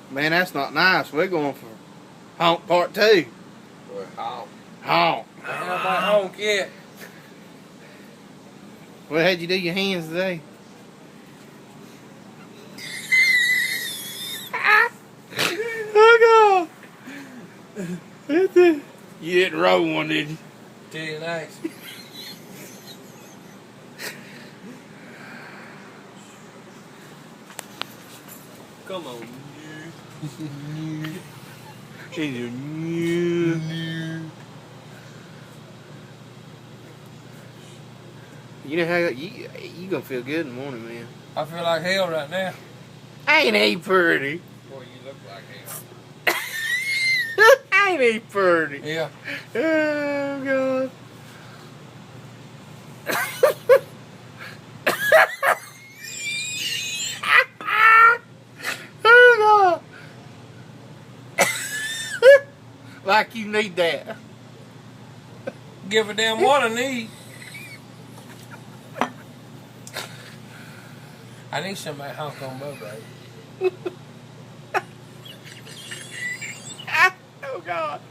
Man, that's not nice. We're going for Honk Part 2. Boy, Honk. Honk. I ain't nobody honk yet. Well, how'd you do your hands today? Oh, God. You didn't roll one, did you? Tell you nice. Come on. He's a new. You know how you gonna feel good in the morning, man. I feel like hell right now. Ain't he pretty? Boy, you look like him. Ain't he pretty? Yeah. Oh, God. Oh, God. Like you need that. Give a damn what I need. I need somebody honk on my baby. Oh, God.